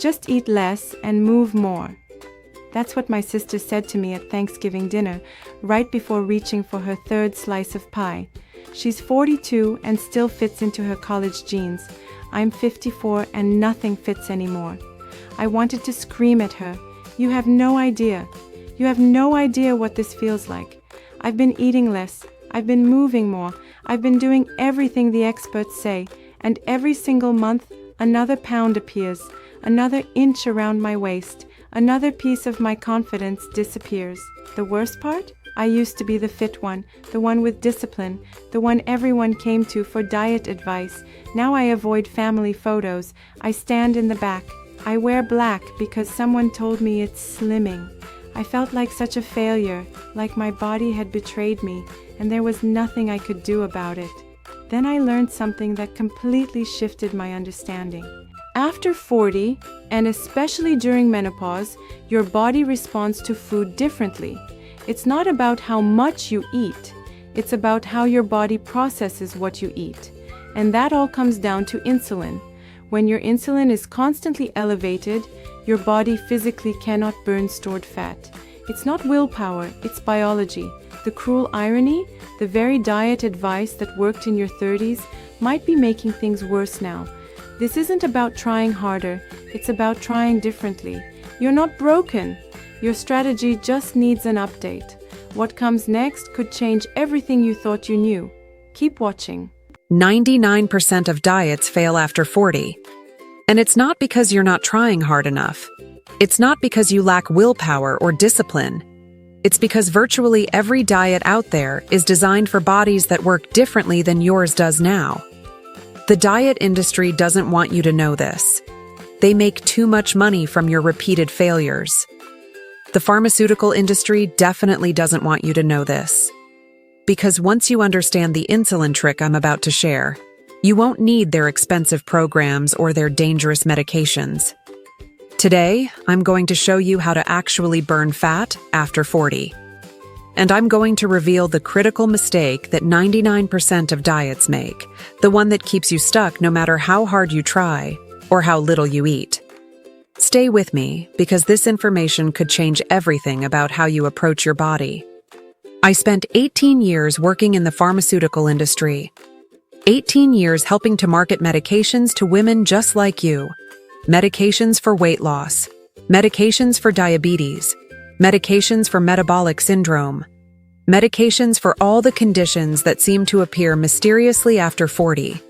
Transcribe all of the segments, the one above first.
Just eat less and move more. That's what my sister said to me at Thanksgiving dinner, right before reaching for her third slice of pie. She's 42 and still fits into her college jeans. I'm 54 and nothing fits anymore. I wanted to scream at her. You have no idea. You have no idea what this feels like. I've been eating less. I've been moving more. I've been doing everything the experts say. And every single month, another pound appears, another inch around my waist, another piece of my confidence disappears. The worst part? I used to be the fit one, the one with discipline, the one everyone came to for diet advice. Now I avoid family photos. I stand in the back. I wear black because someone told me it's slimming. I felt like such a failure, like my body had betrayed me, and there was nothing I could do about it. Then I learned something that completely shifted my understanding. After 40, and especially during menopause, your body responds to food differently. It's not about how much you eat, it's about how your body processes what you eat. And that all comes down to insulin. When your insulin is constantly elevated, your body physically cannot burn stored fat. It's not willpower, it's biology. The cruel irony, the very diet advice that worked in your 30s might be making things worse now. This isn't about trying harder, it's about trying differently. You're not broken. Your strategy just needs an update. What comes next could change everything you thought you knew. Keep watching. 99% of diets fail after 40. And it's not because you're not trying hard enough. It's not because you lack willpower or discipline. It's because virtually every diet out there is designed for bodies that work differently than yours does now. The diet industry doesn't want you to know this. They make too much money from your repeated failures. The pharmaceutical industry definitely doesn't want you to know this. Because once you understand the insulin trick I'm about to share, you won't need their expensive programs or their dangerous medications. Today, I'm going to show you how to actually burn fat after 40. And I'm going to reveal the critical mistake that 99% of diets make, the one that keeps you stuck no matter how hard you try or how little you eat. Stay with me, because this information could change everything about how you approach your body. I spent 18 years working in the pharmaceutical industry. 18 years helping to market medications to women just like you. Medications for weight loss, medications for diabetes, medications for metabolic syndrome, medications for all the conditions that seem to appear mysteriously after 40.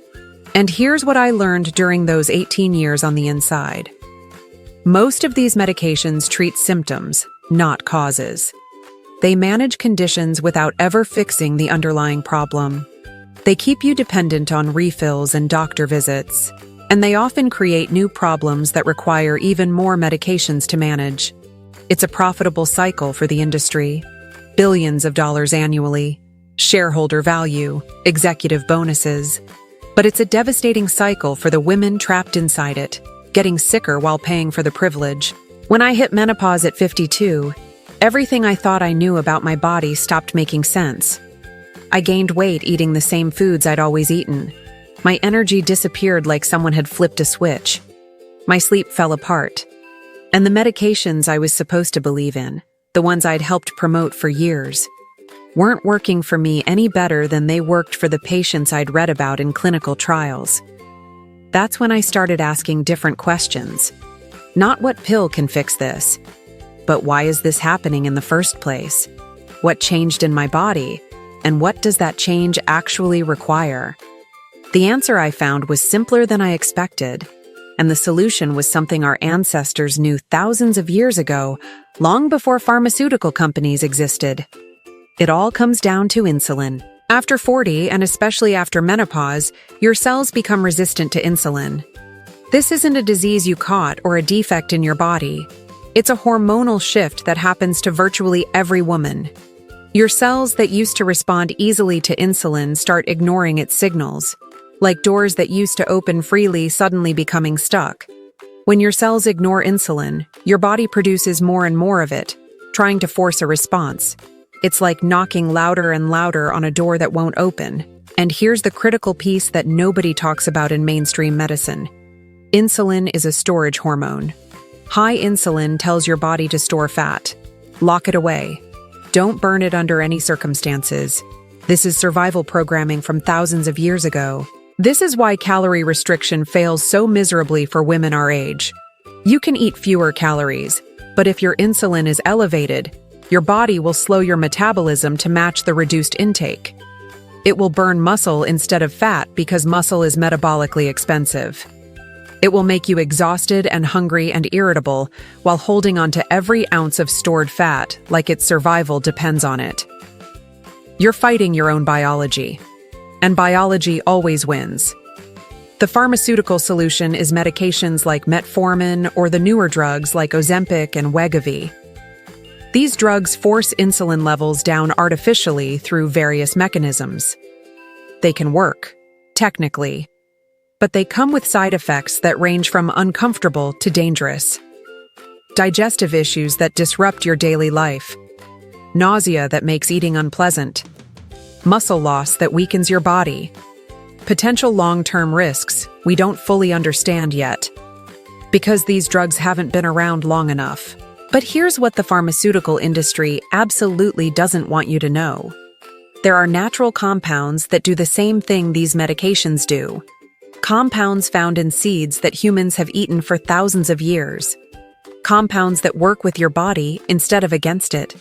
And here's what I learned during those 18 years on the inside. Most of these medications treat symptoms, not causes. They manage conditions without ever fixing the underlying problem. They keep you dependent on refills and doctor visits, and they often create new problems that require even more medications to manage. It's a profitable cycle for the industry. Billions of dollars annually, shareholder value, executive bonuses. But it's a devastating cycle for the women trapped inside it, getting sicker while paying for the privilege. When I hit menopause at 52, everything I thought I knew about my body stopped making sense. I gained weight eating the same foods I'd always eaten. My energy disappeared like someone had flipped a switch. My sleep fell apart. And the medications I was supposed to believe in, the ones I'd helped promote for years, weren't working for me any better than they worked for the patients I'd read about in clinical trials. That's when I started asking different questions. Not what pill can fix this, but why is this happening in the first place? What changed in my body? And what does that change actually require? The answer I found was simpler than I expected, and the solution was something our ancestors knew thousands of years ago, long before pharmaceutical companies existed. It all comes down to insulin. After 40, and especially after menopause, your cells become resistant to insulin. This isn't a disease you caught or a defect in your body. It's a hormonal shift that happens to virtually every woman. Your cells that used to respond easily to insulin start ignoring its signals, like doors that used to open freely suddenly becoming stuck. When your cells ignore insulin, your body produces more and more of it, trying to force a response. It's like knocking louder and louder on a door that won't open. And here's the critical piece that nobody talks about in mainstream medicine. Insulin is a storage hormone. High insulin tells your body to store fat. Lock it away. Don't burn it under any circumstances. This is survival programming from thousands of years ago. This is why calorie restriction fails so miserably for women our age. You can eat fewer calories, but if your insulin is elevated, your body will slow your metabolism to match the reduced intake. It will burn muscle instead of fat because muscle is metabolically expensive. It will make you exhausted and hungry and irritable while holding on to every ounce of stored fat like its survival depends on it. You're fighting your own biology, and biology always wins. The pharmaceutical solution is medications like metformin or the newer drugs like Ozempic and Wegovy. These drugs force insulin levels down artificially through various mechanisms. They can work, technically, but they come with side effects that range from uncomfortable to dangerous. Digestive issues that disrupt your daily life. Nausea that makes eating unpleasant. Muscle loss that weakens your body. Potential long-term risks we don't fully understand yet, because these drugs haven't been around long enough. But here's what the pharmaceutical industry absolutely doesn't want you to know. There are natural compounds that do the same thing these medications do. Compounds found in seeds that humans have eaten for thousands of years. Compounds that work with your body instead of against it.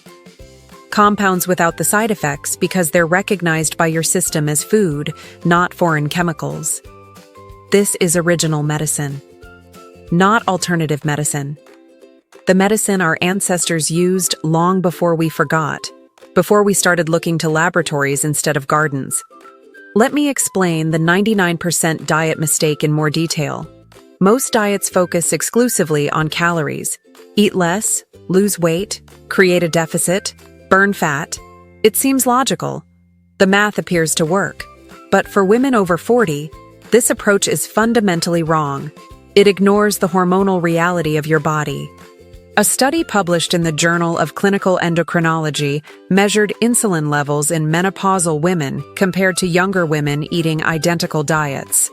Compounds without the side effects because they're recognized by your system as food, not foreign chemicals. This is original medicine, not alternative medicine. The medicine our ancestors used long before we forgot, before we started looking to laboratories instead of gardens. Let me explain the 99% diet mistake in more detail. Most diets focus exclusively on calories. Eat less, lose weight, create a deficit, burn fat. It seems logical. The math appears to work. But for women over 40, this approach is fundamentally wrong. It ignores the hormonal reality of your body. A study published in the Journal of Clinical Endocrinology measured insulin levels in menopausal women compared to younger women eating identical diets.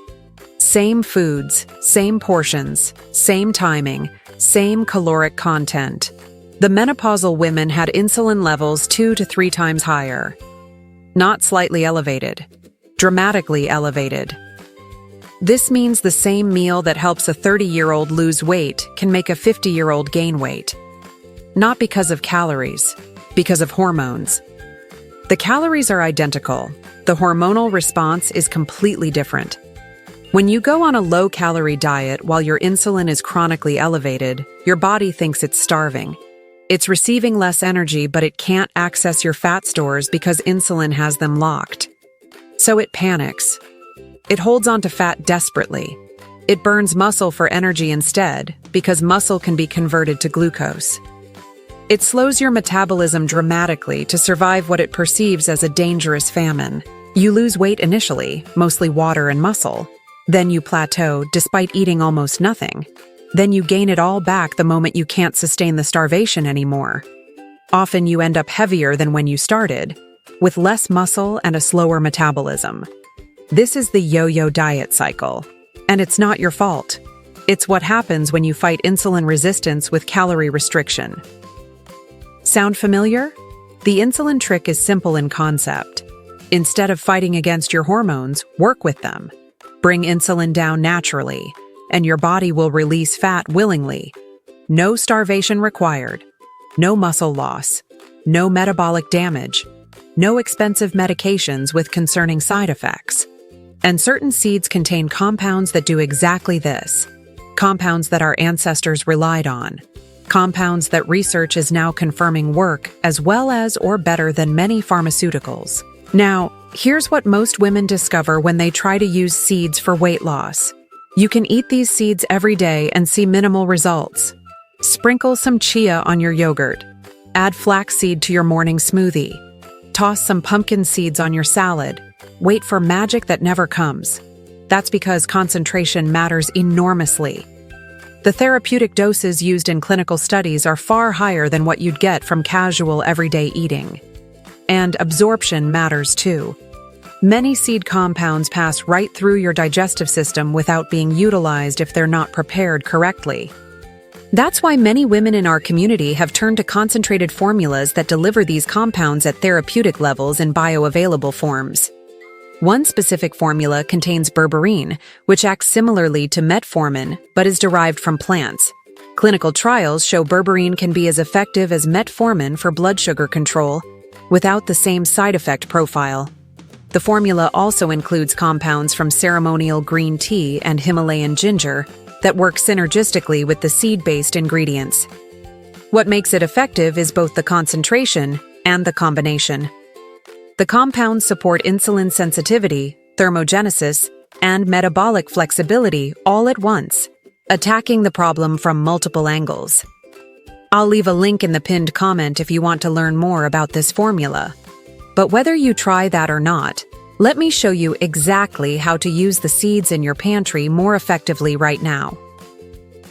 Same foods, same portions, same timing, same caloric content. The menopausal women had insulin levels 2 to 3 times higher. Not slightly elevated, dramatically elevated. This means the same meal that helps a 30-year-old lose weight can make a 50-year-old gain weight. Not because of calories, because of hormones. The calories are identical. The hormonal response is completely different. When you go on a low-calorie diet while your insulin is chronically elevated, your body thinks it's starving. It's receiving less energy, but it can't access your fat stores because insulin has them locked. So it panics. It holds onto fat desperately. It burns muscle for energy instead, because muscle can be converted to glucose. It slows your metabolism dramatically to survive what it perceives as a dangerous famine. You lose weight initially, mostly water and muscle. Then you plateau despite eating almost nothing. Then you gain it all back the moment you can't sustain the starvation anymore. Often you end up heavier than when you started, with less muscle and a slower metabolism. This is the yo-yo diet cycle, and it's not your fault. It's what happens when you fight insulin resistance with calorie restriction. Sound familiar? The insulin trick is simple in concept. Instead of fighting against your hormones, work with them. Bring insulin down naturally, and your body will release fat willingly. No starvation required. No muscle loss. No metabolic damage. No expensive medications with concerning side effects. And certain seeds contain compounds that do exactly this. Compounds that our ancestors relied on. Compounds that research is now confirming work as well as or better than many pharmaceuticals. Now, here's what most women discover when they try to use seeds for weight loss. You can eat these seeds every day and see minimal results. Sprinkle some chia on your yogurt. Add flaxseed to your morning smoothie. Toss some pumpkin seeds on your salad. Wait for magic that never comes. That's because concentration matters enormously. The therapeutic doses used in clinical studies are far higher than what you'd get from casual everyday eating. And absorption matters too. Many seed compounds pass right through your digestive system without being utilized if they're not prepared correctly. That's why many women in our community have turned to concentrated formulas that deliver these compounds at therapeutic levels in bioavailable forms. One specific formula contains berberine, which acts similarly to metformin but is derived from plants. Clinical trials show berberine can be as effective as metformin for blood sugar control, without the same side effect profile. The formula also includes compounds from ceremonial green tea and Himalayan ginger that work synergistically with the seed-based ingredients. What makes it effective is both the concentration and the combination. The compounds support insulin sensitivity, thermogenesis, and metabolic flexibility all at once, attacking the problem from multiple angles. I'll leave a link in the pinned comment if you want to learn more about this formula. But whether you try that or not, let me show you exactly how to use the seeds in your pantry more effectively right now.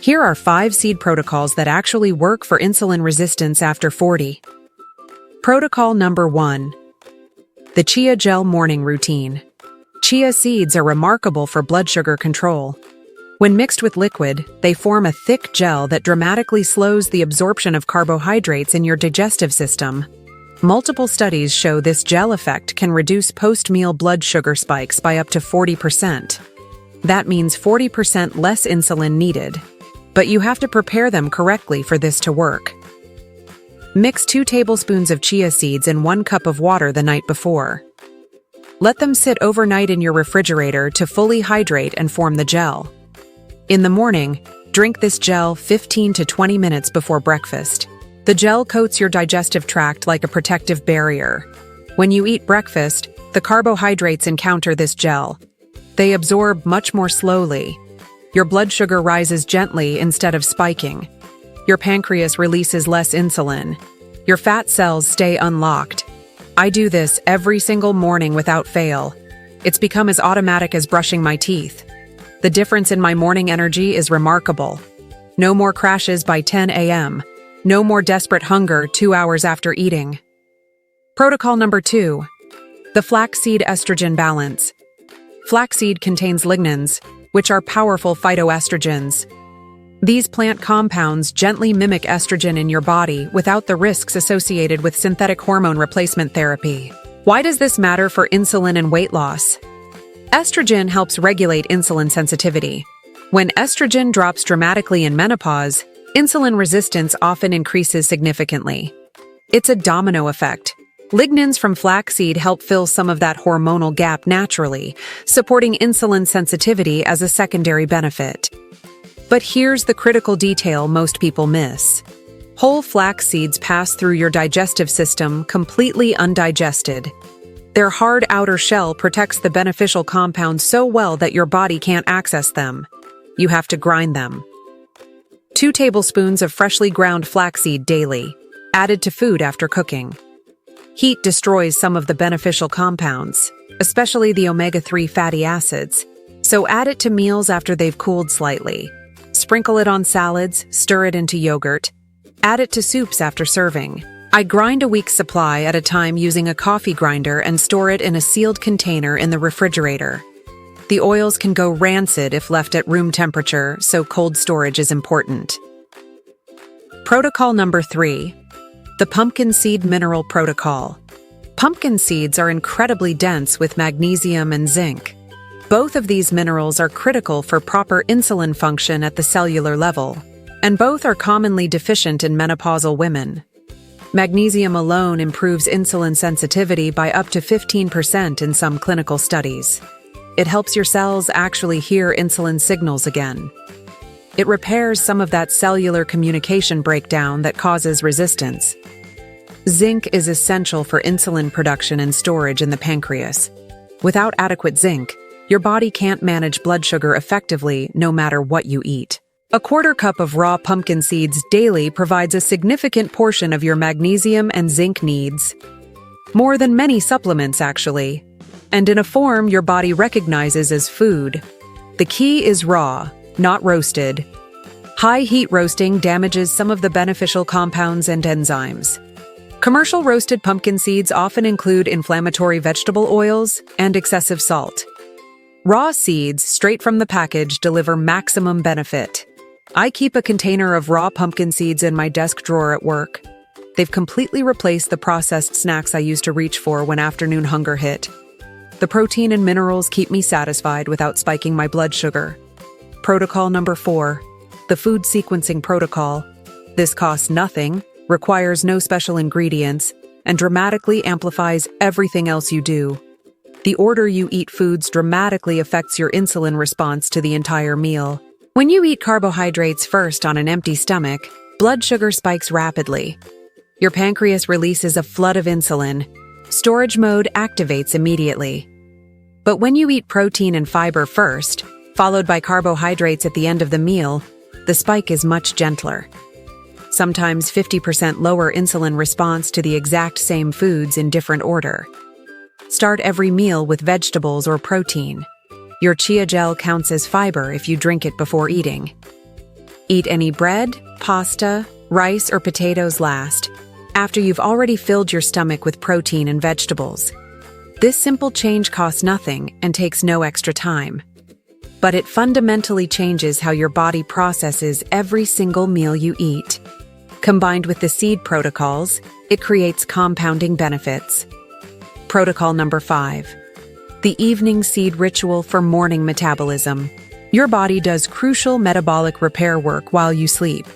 Here are 5 seed protocols that actually work for insulin resistance after 40. Protocol number 1. The Chia Gel Morning Routine. Chia seeds are remarkable for blood sugar control. When mixed with liquid, they form a thick gel that dramatically slows the absorption of carbohydrates in your digestive system. Multiple studies show this gel effect can reduce post-meal blood sugar spikes by up to 40%. That means 40% less insulin needed. But you have to prepare them correctly for this to work. Mix 2 tablespoons of chia seeds in 1 cup of water the night before. Let them sit overnight in your refrigerator to fully hydrate and form the gel. In the morning, drink this gel 15 to 20 minutes before breakfast. The gel coats your digestive tract like a protective barrier. When you eat breakfast, the carbohydrates encounter this gel. They absorb much more slowly. Your blood sugar rises gently instead of spiking. Your pancreas releases less insulin. Your fat cells stay unlocked. I do this every single morning without fail. It's become as automatic as brushing my teeth. The difference in my morning energy is remarkable. No more crashes by 10 a.m. No more desperate hunger 2 hours after eating. Protocol number 2. The flaxseed estrogen balance. Flaxseed contains lignans, which are powerful phytoestrogens. These plant compounds gently mimic estrogen in your body without the risks associated with synthetic hormone replacement therapy. Why does this matter for insulin and weight loss? Estrogen helps regulate insulin sensitivity. When estrogen drops dramatically in menopause, insulin resistance often increases significantly. It's a domino effect. Lignans from flaxseed help fill some of that hormonal gap naturally, supporting insulin sensitivity as a secondary benefit. But here's the critical detail most people miss. Whole flax seeds pass through your digestive system completely undigested. Their hard outer shell protects the beneficial compounds so well that your body can't access them. You have to grind them. 2 tablespoons of freshly ground flaxseed daily, added to food after cooking. Heat destroys some of the beneficial compounds, especially the omega-3 fatty acids, so add it to meals after they've cooled slightly. Sprinkle it on salads, stir it into yogurt. Add it to soups after serving. I grind a week's supply at a time using a coffee grinder and store it in a sealed container in the refrigerator. The oils can go rancid if left at room temperature, so cold storage is important. Protocol number 3. The Pumpkin Seed Mineral Protocol. Pumpkin seeds are incredibly dense with magnesium and zinc. Both of these minerals are critical for proper insulin function at the cellular level, and both are commonly deficient in menopausal women. Magnesium alone improves insulin sensitivity by up to 15% in some clinical studies. It helps your cells actually hear insulin signals again. It repairs some of that cellular communication breakdown that causes resistance. Zinc is essential for insulin production and storage in the pancreas. Without adequate zinc, your body can't manage blood sugar effectively no matter what you eat. A 1/4 cup of raw pumpkin seeds daily provides a significant portion of your magnesium and zinc needs. More than many supplements, actually. And in a form your body recognizes as food. The key is raw, not roasted. High heat roasting damages some of the beneficial compounds and enzymes. Commercial roasted pumpkin seeds often include inflammatory vegetable oils and excessive salt. Raw seeds, straight from the package, deliver maximum benefit. I keep a container of raw pumpkin seeds in my desk drawer at work. They've completely replaced the processed snacks I used to reach for when afternoon hunger hit. The protein and minerals keep me satisfied without spiking my blood sugar. Protocol number 4, the food sequencing protocol. This costs nothing, requires no special ingredients, and dramatically amplifies everything else you do. The order you eat foods dramatically affects your insulin response to the entire meal. When you eat carbohydrates first on an empty stomach, blood sugar spikes rapidly. Your pancreas releases a flood of insulin. Storage mode activates immediately. But when you eat protein and fiber first, followed by carbohydrates at the end of the meal, the spike is much gentler. Sometimes 50% lower insulin response to the exact same foods in different order. Start every meal with vegetables or protein. Your chia gel counts as fiber if you drink it before eating. Eat any bread, pasta, rice, or potatoes last, after you've already filled your stomach with protein and vegetables. This simple change costs nothing and takes no extra time. But it fundamentally changes how your body processes every single meal you eat. Combined with the seed protocols, it creates compounding benefits. Protocol number 5. The evening seed ritual for morning metabolism. Your body does crucial metabolic repair work while you sleep.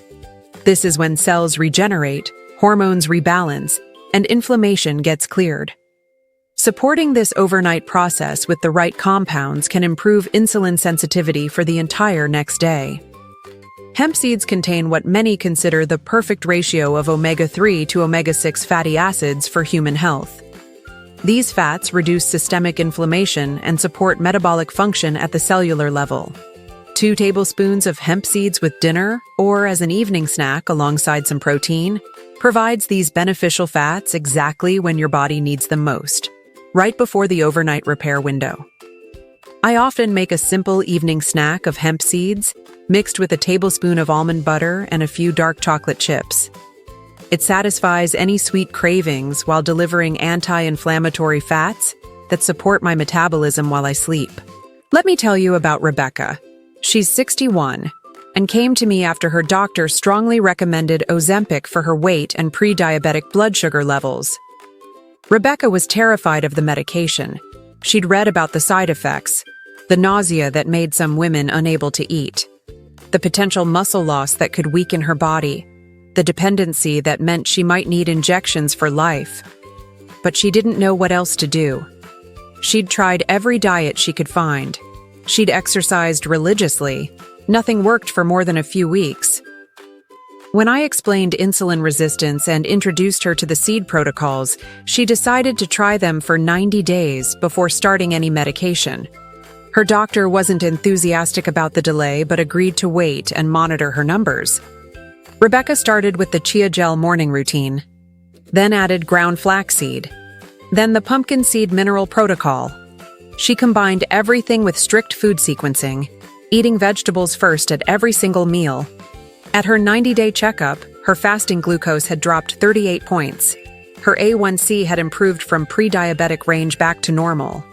This is when cells regenerate, hormones rebalance, and inflammation gets cleared. Supporting this overnight process with the right compounds can improve insulin sensitivity for the entire next day. Hemp seeds contain what many consider the perfect ratio of omega-3 to omega-6 fatty acids for human health. These fats reduce systemic inflammation and support metabolic function at the cellular level. 2 tablespoons of hemp seeds with dinner, or as an evening snack alongside some protein, provides these beneficial fats exactly when your body needs them most, right before the overnight repair window. I often make a simple evening snack of hemp seeds, mixed with a tablespoon of almond butter and a few dark chocolate chips. It satisfies any sweet cravings while delivering anti-inflammatory fats that support my metabolism while I sleep. Let me tell you about Rebecca. She's 61 and came to me after her doctor strongly recommended Ozempic for her weight and pre-diabetic blood sugar levels. Rebecca was terrified of the medication. She'd read about the side effects, the nausea that made some women unable to eat, the potential muscle loss that could weaken her body, the dependency that meant she might need injections for life. But she didn't know what else to do. She'd tried every diet she could find. She'd exercised religiously. Nothing worked for more than a few weeks. When I explained insulin resistance and introduced her to the seed protocols, she decided to try them for 90 days before starting any medication. Her doctor wasn't enthusiastic about the delay but agreed to wait and monitor her numbers. Rebecca started with the chia gel morning routine, then added ground flaxseed, then the pumpkin seed mineral protocol. She combined everything with strict food sequencing, eating vegetables first at every single meal. At her 90-day checkup, her fasting glucose had dropped 38 points. Her A1C had improved from pre-diabetic range back to normal.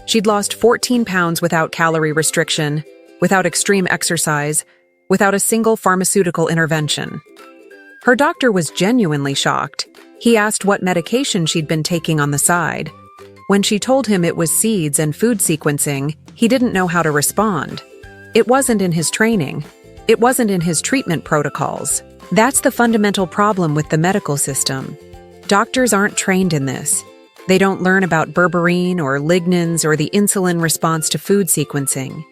She'd lost 14 pounds without calorie restriction, without extreme exercise, without a single pharmaceutical intervention. Her doctor was genuinely shocked. He asked what medication she'd been taking on the side. When she told him it was seeds and food sequencing, he didn't know how to respond. It wasn't in his training. It wasn't in his treatment protocols. That's the fundamental problem with the medical system. Doctors aren't trained in this. They don't learn about berberine or lignans or the insulin response to food sequencing.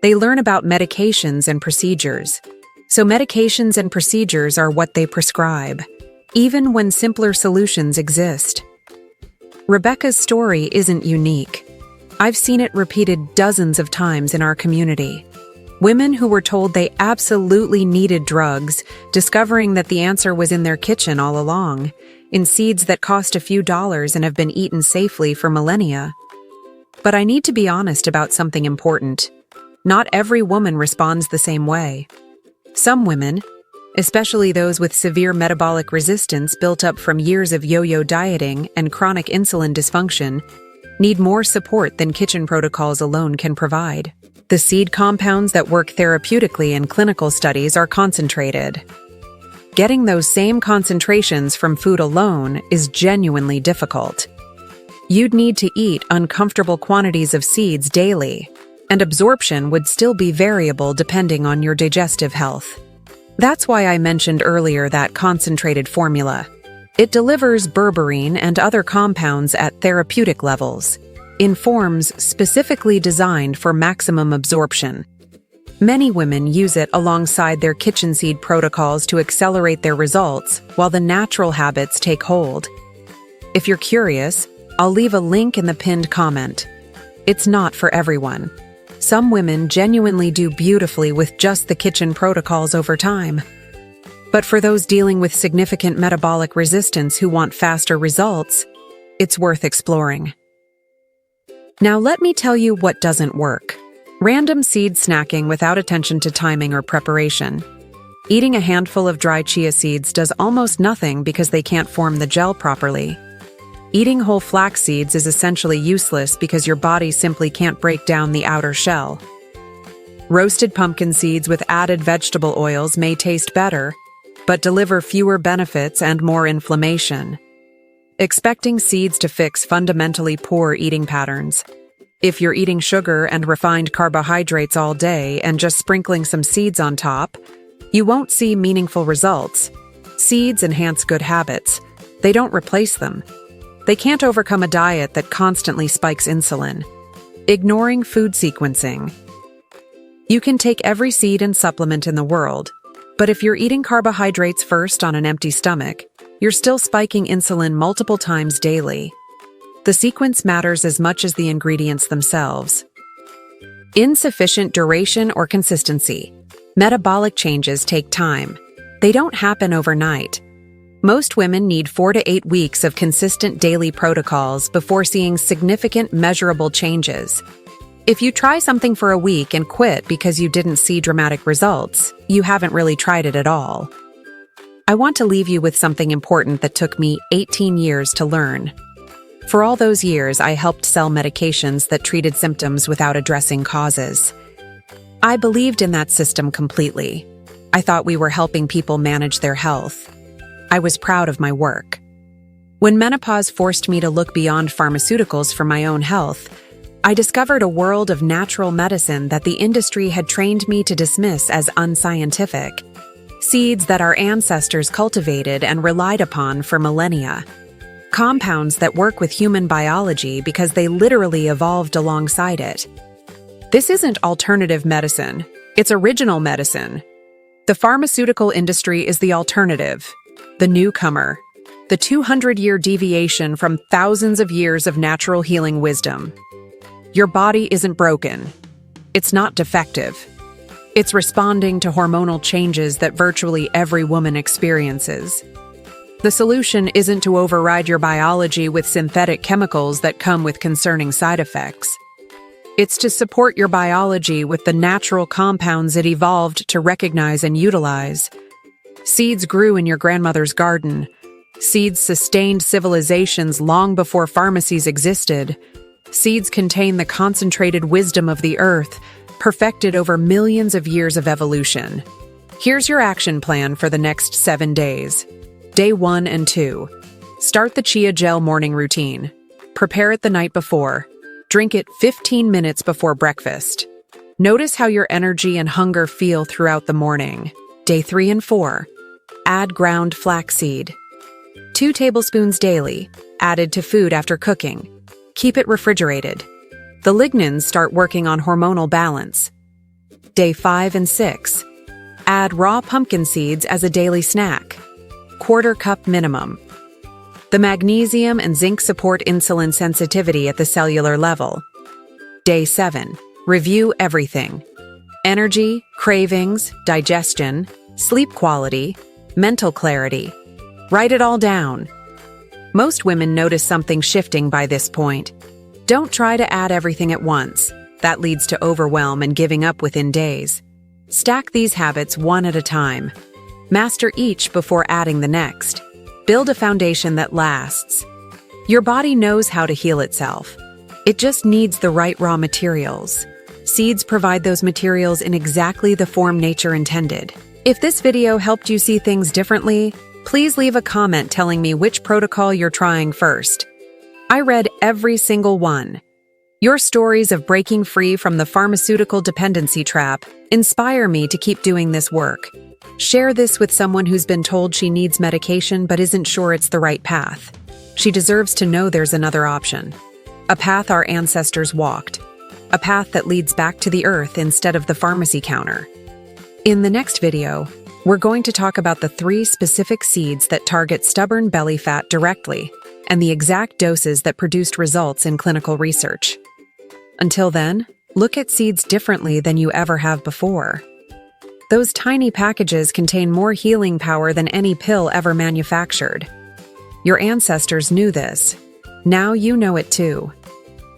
They learn about medications and procedures. So medications and procedures are what they prescribe, even when simpler solutions exist. Rebecca's story isn't unique. I've seen it repeated dozens of times in our community. Women who were told they absolutely needed drugs, discovering that the answer was in their kitchen all along, in seeds that cost a few dollars and have been eaten safely for millennia. But I need to be honest about something important. Not every woman responds the same way. Some women, especially those with severe metabolic resistance built up from years of yo-yo dieting and chronic insulin dysfunction, need more support than kitchen protocols alone can provide. The seed compounds that work therapeutically in clinical studies are concentrated. Getting those same concentrations from food alone is genuinely difficult. You'd need to eat uncomfortable quantities of seeds daily, and absorption would still be variable depending on your digestive health. That's why I mentioned earlier that concentrated formula. It delivers berberine and other compounds at therapeutic levels, in forms specifically designed for maximum absorption. Many women use it alongside their kitchen seed protocols to accelerate their results while the natural habits take hold. If you're curious, I'll leave a link in the pinned comment. It's not for everyone. Some women genuinely do beautifully with just the kitchen protocols over time. But for those dealing with significant metabolic resistance who want faster results, it's worth exploring. Now let me tell you what doesn't work. Random seed snacking without attention to timing or preparation. Eating a handful of dry chia seeds does almost nothing because they can't form the gel properly. Eating whole flax seeds is essentially useless because your body simply can't break down the outer shell. Roasted pumpkin seeds with added vegetable oils may taste better, but deliver fewer benefits and more inflammation. Expecting seeds to fix fundamentally poor eating patterns. If you're eating sugar and refined carbohydrates all day and just sprinkling some seeds on top, you won't see meaningful results. Seeds enhance good habits. They don't replace them. They can't overcome a diet that constantly spikes insulin. Ignoring food sequencing. You can take every seed and supplement in the world, but if you're eating carbohydrates first on an empty stomach, you're still spiking insulin multiple times daily. The sequence matters as much as the ingredients themselves. Insufficient duration or consistency. Metabolic changes take time. They don't happen overnight. Most women need 4 to 8 weeks of consistent daily protocols before seeing significant measurable changes. If you try something for a week and quit because you didn't see dramatic results, you haven't really tried it at all. I want to leave you with something important that took me 18 years to learn. For all those years, I helped sell medications that treated symptoms without addressing causes. I believed in that system completely. I thought we were helping people manage their health. I was proud of my work. When menopause forced me to look beyond pharmaceuticals for my own health, I discovered a world of natural medicine that the industry had trained me to dismiss as unscientific. Seeds that our ancestors cultivated and relied upon for millennia. Compounds that work with human biology because they literally evolved alongside it. This isn't alternative medicine, it's original medicine. The pharmaceutical industry is the alternative, the newcomer, the 200-year deviation from thousands of years of natural healing wisdom. Your body isn't broken. It's not defective. It's responding to hormonal changes that virtually every woman experiences. The solution isn't to override your biology with synthetic chemicals that come with concerning side effects. It's to support your biology with the natural compounds it evolved to recognize and utilize. Seeds grew in your grandmother's garden. Seeds sustained civilizations long before pharmacies existed. Seeds contain the concentrated wisdom of the earth, perfected over millions of years of evolution. Here's your action plan for the next 7 days. Day 1 and 2. Start the chia gel morning routine. Prepare it the night before. Drink it 15 minutes before breakfast. Notice how your energy and hunger feel throughout the morning. Day 3 and 4. Add ground flaxseed. 2 tablespoons daily, added to food after cooking. Keep it refrigerated. The lignans start working on hormonal balance. Day 5 and 6. Add raw pumpkin seeds as a daily snack. 1/4 cup minimum. The magnesium and zinc support insulin sensitivity at the cellular level. Day 7. Review everything. Energy, cravings, digestion, sleep quality, mental clarity. Write it all down. Most women notice something shifting by this point. Don't try to add everything at once. That leads to overwhelm and giving up within days. Stack these habits one at a time. Master each before adding the next. Build a foundation that lasts. Your body knows how to heal itself. It just needs the right raw materials. Seeds provide those materials in exactly the form nature intended. If this video helped you see things differently, please leave a comment telling me which protocol you're trying first. I read every single one. Your stories of breaking free from the pharmaceutical dependency trap inspire me to keep doing this work. Share this with someone who's been told she needs medication but isn't sure it's the right path. She deserves to know there's another option. A path our ancestors walked. A path that leads back to the earth instead of the pharmacy counter. In the next video, we're going to talk about the 3 specific seeds that target stubborn belly fat directly and the exact doses that produced results in clinical research. Until then, look at seeds differently than you ever have before. Those tiny packages contain more healing power than any pill ever manufactured. Your ancestors knew this. Now you know it too.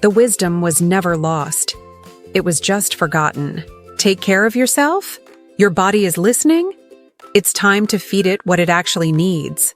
The wisdom was never lost. It was just forgotten. Take care of yourself? Your body is listening? It's time to feed it what it actually needs.